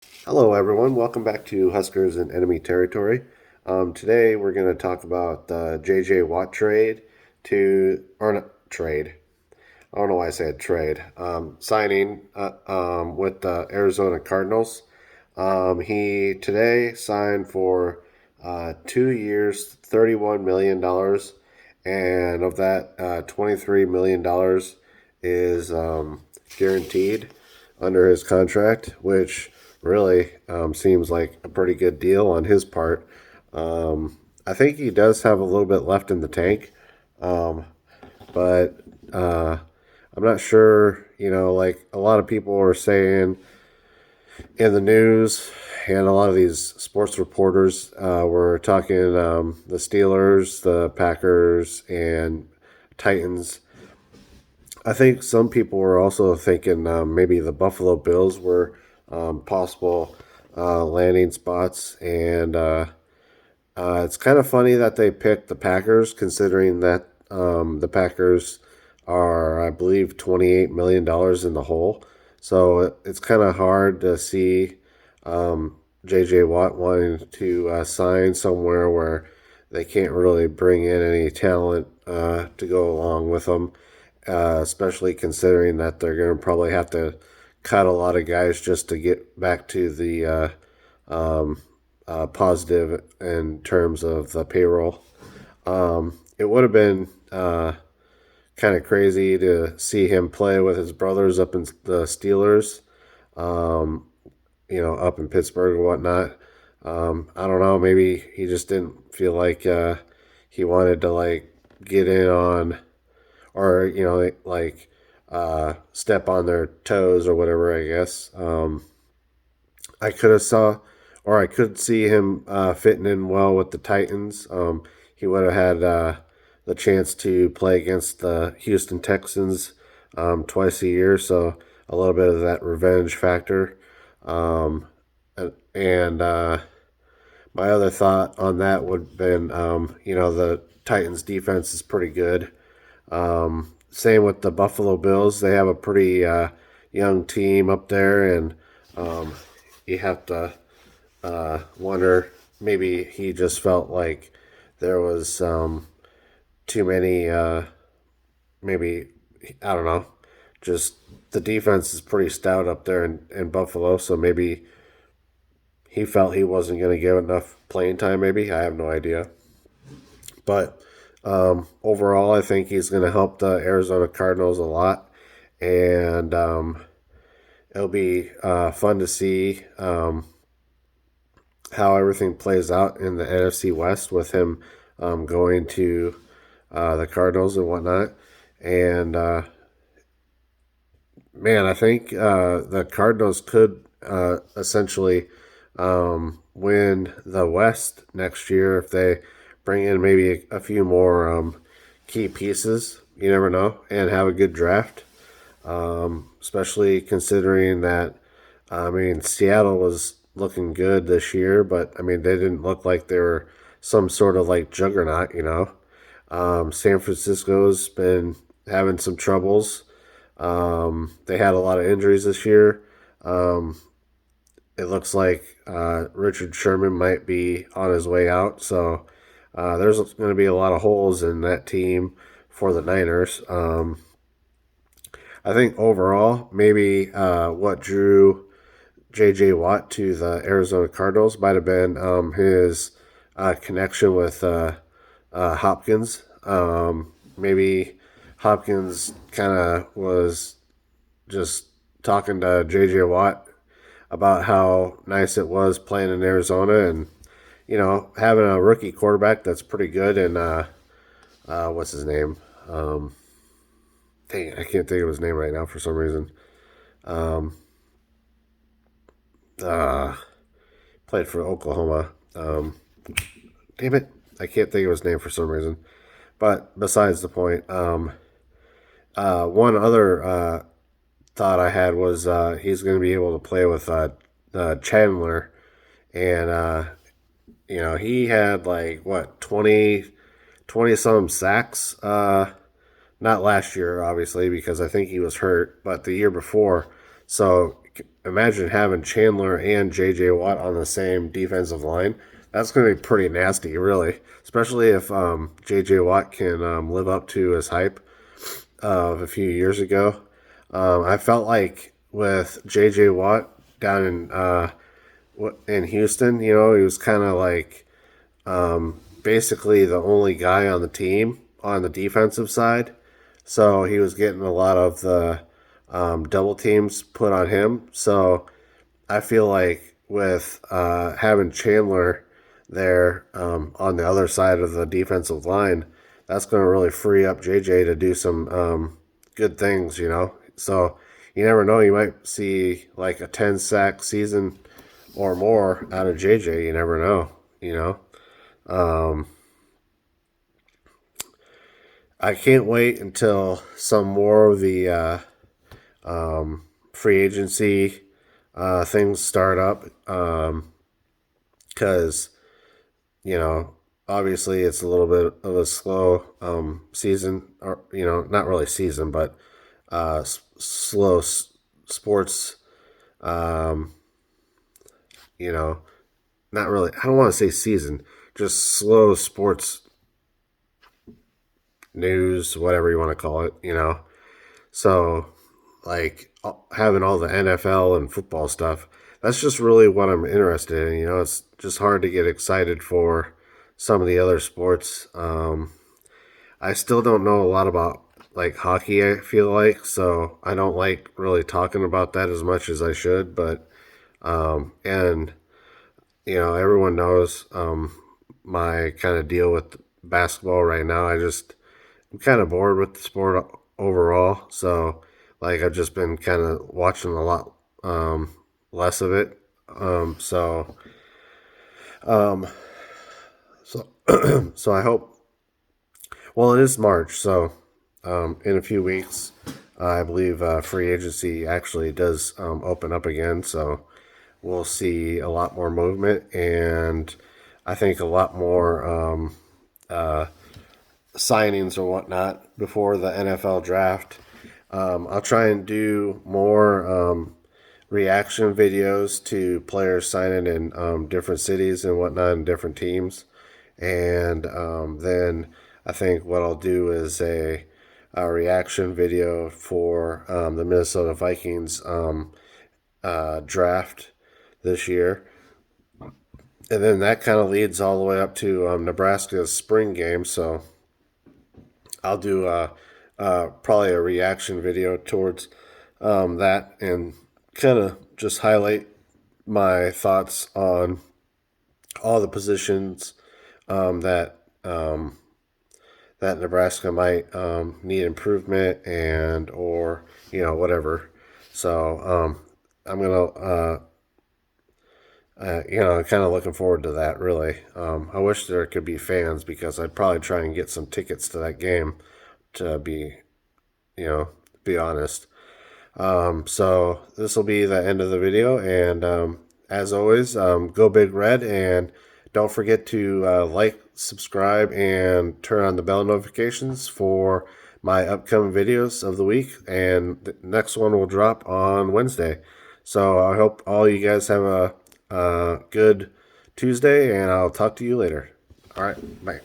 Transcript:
Hello, everyone. Welcome back to Huskers in Enemy Territory. Today, we're going to talk about the J.J. Watt trade or not trade. I don't know why I said trade. Signing with the Arizona Cardinals. He today signed for 2 years, $31 million, and of that, $23 million is guaranteed under his contract, which really seems like a pretty good deal on his part. I think he does have a little bit left in the tank, but I'm not sure. Like a lot of people are saying in the news, and a lot of these sports reporters were talking the Steelers, the Packers, and Titans. I think some people were also thinking maybe the Buffalo Bills were possible landing spots, and it's kind of funny that they picked the Packers, considering that the Packers are, I believe, $28 million in the hole. So it's kind of hard to see J.J. Watt wanting to sign somewhere where they can't really bring in any talent to go along with them, especially considering that they're going to probably have to cut a lot of guys just to get back to the positive in terms of the payroll. It would have been kind of crazy to see him play with his brothers up in the Steelers, um, up in Pittsburgh or whatnot. I don't know. Maybe he just didn't feel like he wanted to like get in on, or step on their toes or whatever. I guess I could have saw, or I could see him fitting in well with the Titans. He would have had the chance to play against the Houston Texans twice a year, so a little bit of that revenge factor. Um, and My other thought on that would have been, the Titans defense is pretty good. Same with the Buffalo Bills. They have a pretty young team up there, and um, you have to wonder, maybe he just felt like there was too many, maybe, I don't know, just the defense is pretty stout up there in Buffalo, so maybe he felt he wasn't going to get enough playing time, maybe. I have no idea. But overall, I think he's going to help the Arizona Cardinals a lot. And it'll be fun to see how everything plays out in the NFC West with him going to the Cardinals and whatnot. And man, I think the Cardinals could essentially win the West next year if they bring in maybe a few more key pieces. You never know, and have a good draft. Especially considering that, I mean, Seattle was looking good this year, but I mean, they didn't look like they were some sort of like juggernaut. San Francisco's been having some troubles. They had a lot of injuries this year. Um, it looks like Richard Sherman might be on his way out, so there's going to be a lot of holes in that team for the Niners. I think overall, maybe what drew J.J. Watt to the Arizona Cardinals might have been his connection with Hopkins. Maybe Hopkins kind of was just talking to J.J. Watt about how nice it was playing in Arizona, and having a rookie quarterback that's pretty good. And what's his name? Dang, I can't think of his name right now for some reason. Um, uh, Played for Oklahoma. Damn it, I can't think of his name for some reason. But besides the point, one other thought I had was he's going to be able to play with Chandler, and he had like what 20 some sacks. Not last year, obviously, because I think he was hurt, but the year before. So imagine having Chandler and J.J. Watt on the same defensive line. That's going to be pretty nasty, really, especially if J.J. Watt can live up to his hype of a few years ago. I felt like with J.J. Watt down in Houston, he was kind of like basically the only guy on the team on the defensive side. So he was getting a lot of the double teams put on him. So I feel like with having Chandler there on the other side of the defensive line, that's going to really free up JJ to do some good things. So you never know. You might see like a 10 sack season or more out of JJ. You never know. Um, I can't wait until some more of the free agency things start up because obviously it's a little bit of a slow season, or not really season, but slow sports. Um, you know, not really. I don't want to say season, just slow sports news, whatever you want to call it. So, like having all the NFL and football stuff, that's just really what I'm interested in. It's just hard to get excited for some of the other sports. I still don't know a lot about like hockey, I feel like, so I don't like really talking about that as much as I should. But, and, everyone knows my kind of deal with basketball right now. I'm kind of bored with the sport overall. So, like, I've just been kind of watching a lot less of it. So, um, so, so I hope. Well, it is March, so in a few weeks, I believe free agency actually does open up again. So we'll see a lot more movement, and I think a lot more signings or whatnot before the NFL draft. I'll try and do more reaction videos to players signing in different cities and whatnot and different teams. And then I think what I'll do is a reaction video for the Minnesota Vikings draft this year. And then that kind of leads all the way up to Nebraska's spring game. So I'll do probably a reaction video towards that and kind of just highlight my thoughts on all the positions that Nebraska might need improvement and or whatever. So I'm gonna kind of looking forward to that. Really, I wish there could be fans because I'd probably try and get some tickets to that game. To be honest. So this will be the end of the video, and as always, go Big Red, and don't forget to like, subscribe, and turn on the bell notifications for my upcoming videos of the week. And the next one will drop on Wednesday. So I hope all you guys have a good Tuesday, and I'll talk to you later. All right, bye.